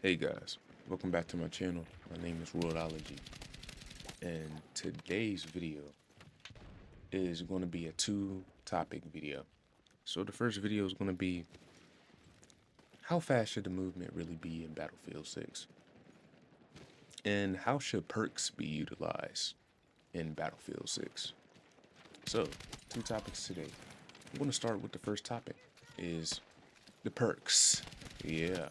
Hey guys, welcome back to my channel. My name is Worldology, and today's video is going to be a two-topic video. So the first video is going to be how fast should the movement really be in Battlefield 6, and how should perks be utilized in Battlefield 6. So, two topics today. I'm going to start with the first topic, is the perks. Yeah,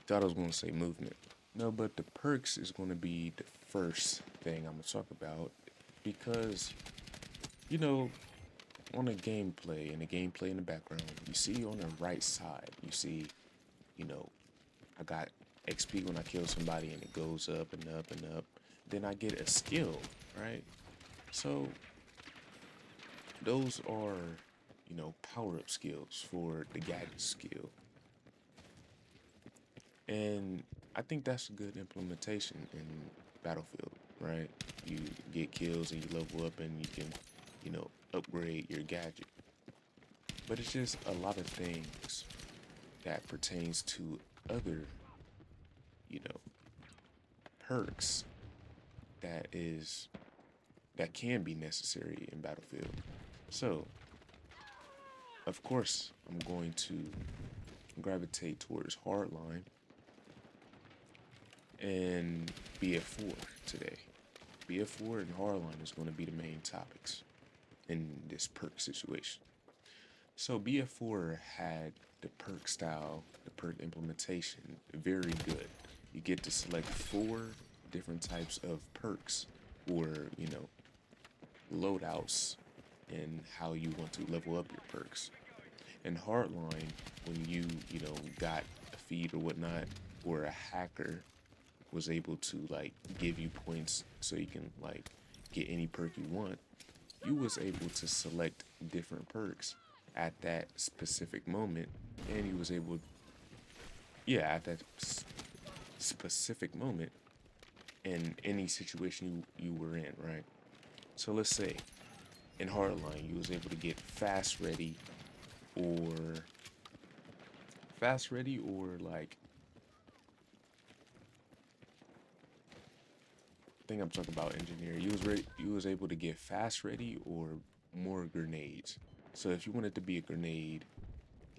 thought I was going to say movement. No, but the perks is going to be the first thing I'm going to talk about because, you know, on the gameplay and the gameplay in the background, you see on the right side, you see, you know, I got XP when I kill somebody and it goes up and up and up. Then I get a skill, right? So those are, power-up skills for the gadget skill. And I think that's a good implementation in Battlefield, right? You get kills and you level up and you can, upgrade your gadget. But it's just a lot of things that pertains to other, you know, perks that can be necessary in Battlefield. So, of course, I'm going to gravitate towards hardline and BF4 today. BF4 and hardline is going to be the main topics in this perk situation. So BF4 had the perk style, the perk implementation, very good. You get to select 4 different types of perks or, loadouts and how you want to level up your perks. In hardline, when you got a feed or whatnot, or a hacker was able to give you points so you can get any perk you want, you was able to select different perks at that specific moment, and you was able, yeah, at that specific moment in any situation you were in, right? So let's say in hardline you was able to get or fast ready or I think I'm talking about engineer. You was able to get fast ready or more grenades. So if you wanted to be a grenade,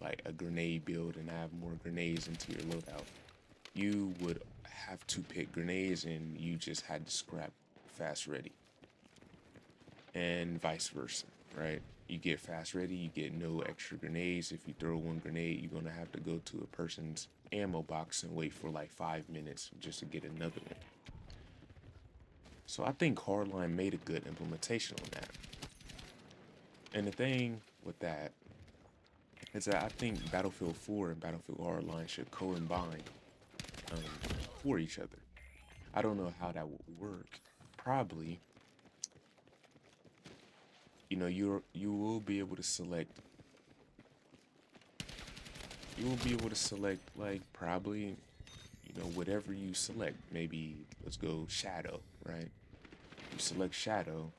like a grenade build and have more grenades into your loadout, you would have to pick grenades and you just had to scrap fast ready. And vice versa, right? You get fast ready, you get no extra grenades. If you throw one grenade, you're gonna have to go to a person's ammo box and wait for like 5 minutes just to get another one. So I think hardline made a good implementation on that. And the thing with that is that I think Battlefield 4 and Battlefield Hardline should combine um, for each other. I don't know how that would work. Probably, you will be able to select. You will be able to select probably, whatever you select. Maybe let's go Shadow, right? You select Shadow,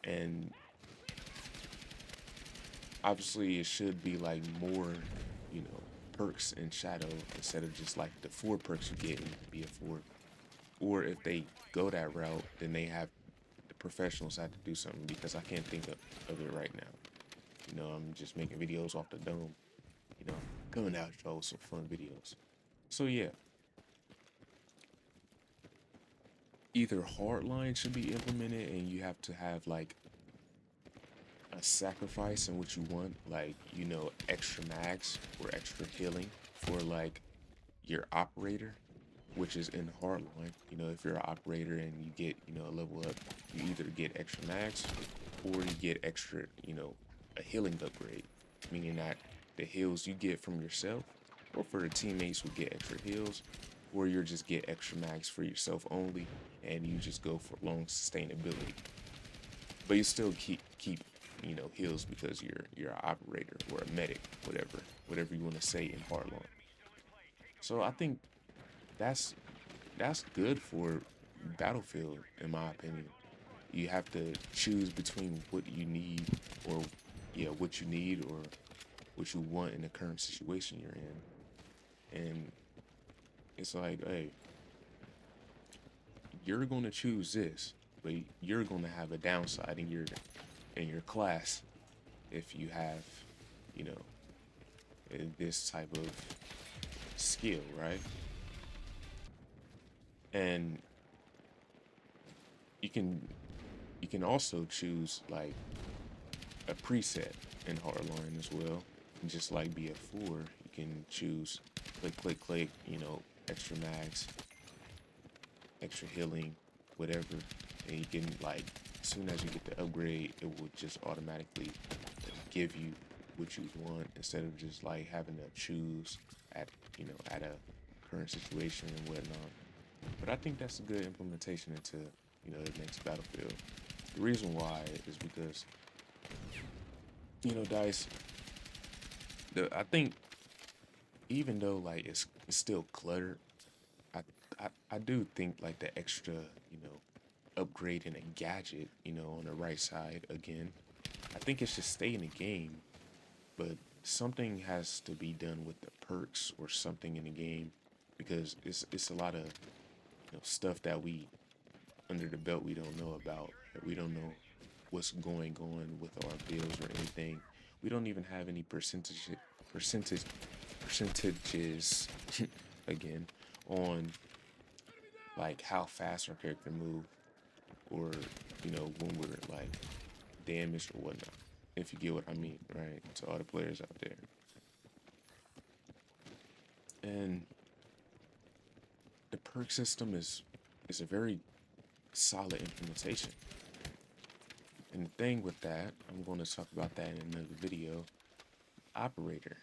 and obviously it should be like more, you know, perks in Shadow instead of just like the 4 perks you get in BF4. Or if they go that route, then they have the professionals have to do something because I can't think of it right now. I'm just making videos off the dome, coming out y'all with some fun videos. So yeah, either hardline should be implemented and you have to have like a sacrifice in what you want, like, extra mags or extra healing for like your operator, which is in hardline. If you're an operator and you get, a level up, you either get extra mags or you get extra, a healing upgrade, meaning that the heals you get from yourself or for the teammates will get extra heals, or you just get extra mags for yourself only and you just go for long sustainability. But you still keep heals because you're an operator or a medic, whatever you want to say in hardline. So I think that's that's good for Battlefield, in my opinion. You have to choose between what you need, or what you need or what you want in the current situation you're in. And It's like, hey, you're gonna choose this, but you're gonna have a downside in your class if you have, you know, this type of skill, right? And you can you can also choose like a preset in hardline as well. And just like BF4, you can choose click, click, click, extra mags, extra healing, whatever. And you can like, as soon as you get the upgrade, it will just automatically give you what you want instead of just like having to choose at, at a current situation and whatnot. But I think that's a good implementation into, the next Battlefield. The reason why is because, Dice, I think even though like it's still cluttered, I, I do think like the extra, upgrade in a gadget, on the right side again, I think it should stay in the game, but something has to be done with the perks or something in the game because it's a lot of stuff that we under the belt we don't know about. That we don't know what's going on with our bills or anything. We don't even have any percentage percentages again on like how fast our character move or when we're like damaged or whatnot. If you get what I mean, right? To all the players out there. And the perk system is a very solid implementation. And the thing with that, I'm going to talk about that in another video. Operator.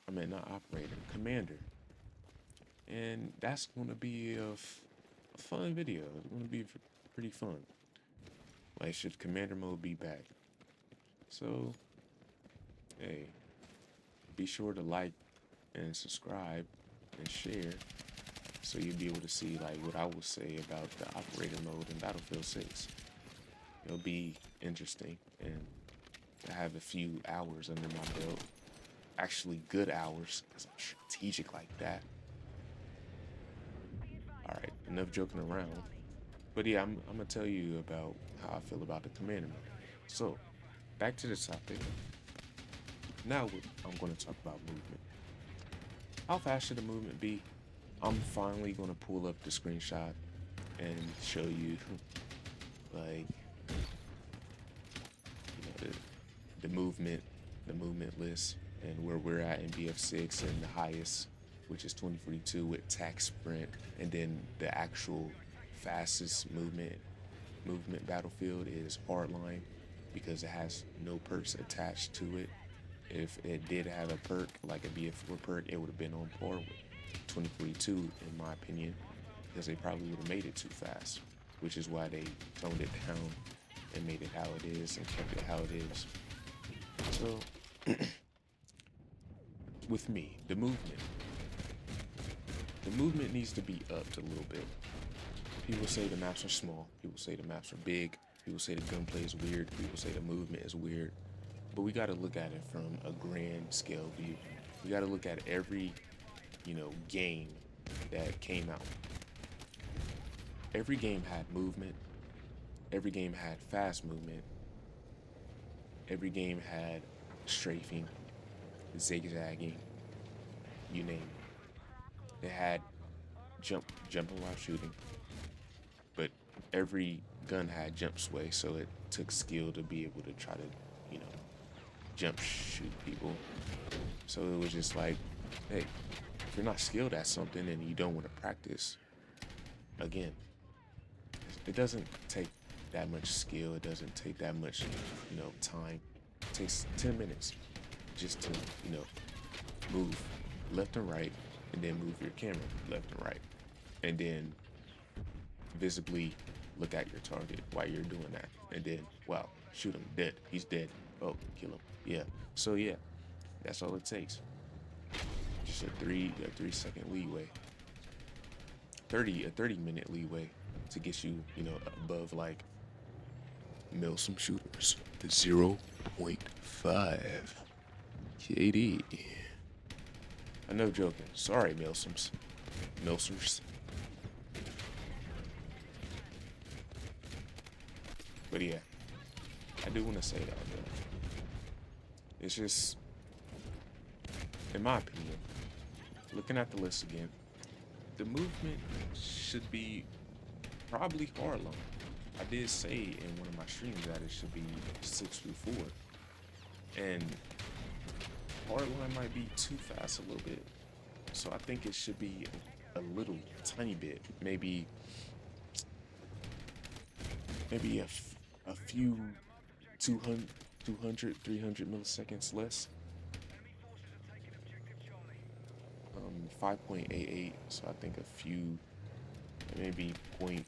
I mean, not operator, commander. And that's going to be a fun video. It's going to be pretty fun. Like, should commander mode be back? So, hey, be sure to like and subscribe and share so you'll be able to see like what I will say about the operator mode in Battlefield 6. It'll be interesting, and I have a few hours under my belt. Actually good hours, because I'm strategic like that. Alright, enough joking around. But yeah, I'm gonna tell you about how I feel about the commander mode. So, back to the topic. Now I'm gonna talk about movement. How fast should the movement be? I'm finally gonna pull up the screenshot and show you like the movement list and where we're at in BF6 and the highest, which is 2042 with tac sprint, and then the actual fastest movement battlefield is hardline because it has no perks attached to it. If it did have a perk like a BF4 perk, it would have been on par with 2042 in my opinion, because they probably would have made it too fast, which is why they toned it down and made it how it is and kept it how it is. So with me, the movement needs to be upped a little bit. People say the maps are small, people say the maps are big, people say the gunplay is weird, people say the movement is weird, but we got to look at it from a grand scale view. We got to look at every game that came out. Every game had movement, every game had fast movement, every game had strafing, zigzagging, you name it. It had jumping while shooting, but every gun had jump sway, so it took skill to be able to try to, jump shoot people. So it was just like, hey, if you're not skilled at something and you don't want to practice, again, it doesn't take that much skill. It doesn't take that much, time. It takes 10 minutes just to, move left and right, and then move your camera left and right, and then visibly look at your target while you're doing that, and then, wow, shoot him, dead, he's dead, oh, kill him, yeah. So yeah, that's all it takes. Just a 3 second leeway, a 30 minute leeway to get you, above like Milsom shooters, the 0.5 KD. I know, joking. Sorry, Milsums. Milsers. But yeah, I do want to say that though. It's just, in my opinion, looking at the list again, the movement should be probably hardline. I did say in one of my streams that it should be 6 through 4, and hardline might be too fast a little bit. So I think it should be a little tiny bit, maybe a few 200, 200, 300 milliseconds less. 5.88, so I think a few, maybe point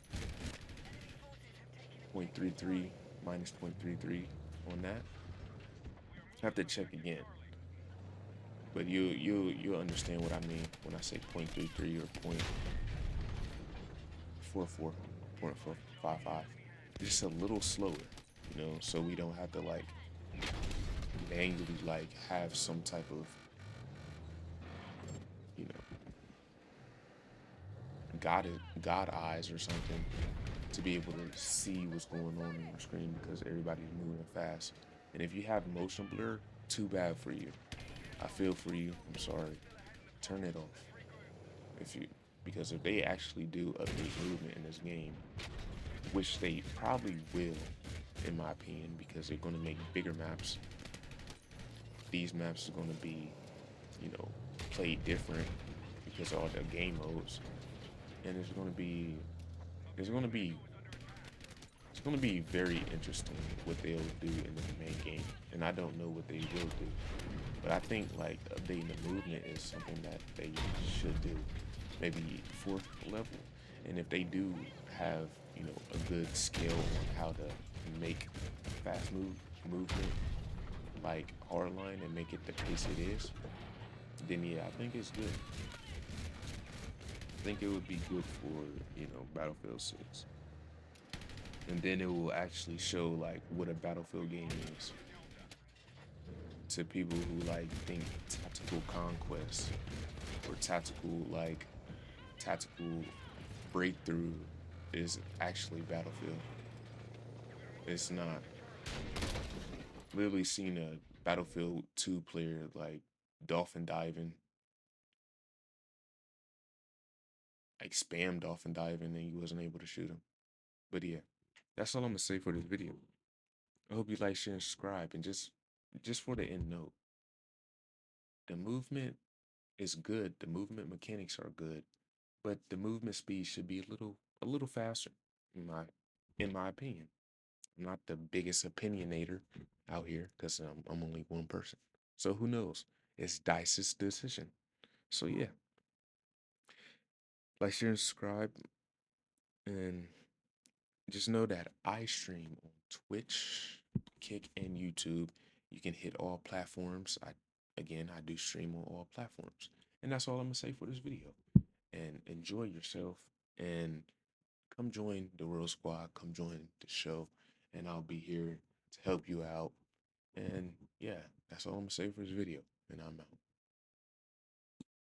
0.33 minus 0.33 on that. I have to check again, but you'll understand what I mean when I say 0.33 or 0.44, 0.455. Just a little slower, so we don't have to like manually like have some type of, you know, God eyes or something to be able to see what's going on your screen because everybody's moving fast. And if you have motion blur, too bad for you. I feel for you. I'm sorry. Turn it off. If you Because if they actually do update movement in this game, which they probably will, in my opinion, because they're going to make bigger maps. These maps are going to be, played different because of all the game modes, and it's going to be it's going to be very interesting what they'll do in the main game, and I don't know what they will do, but I think like updating the movement is something that they should do, maybe fourth level, and if they do have a good skill on how to make fast movement like hardline and make it the pace it is, then yeah, I think it's good. I think it would be good for Battlefield 6, and then it will actually show like what a Battlefield game is to people who like think tactical conquest or tactical breakthrough is actually Battlefield. It's not. Literally seen a Battlefield 2 player like dolphin diving, like spam dolphin diving, and he wasn't able to shoot him. But yeah, that's all I'm gonna say for this video. I hope you like, share, and subscribe. And just for the end note, the movement is good. The movement mechanics are good, but the movement speed should be a little faster, in my opinion. I'm not the biggest opinionator out here because I'm only one person. So who knows? It's Dice's decision. So yeah, like, share, and subscribe, and just know that I stream on Twitch, Kick, and YouTube. You can hit all platforms. I do stream on all platforms. And that's all I'm gonna say for this video. And enjoy yourself, and come join the World Squad, come join the show, and I'll be here to help you out. And yeah, that's all I'm gonna say for this video. And I'm out.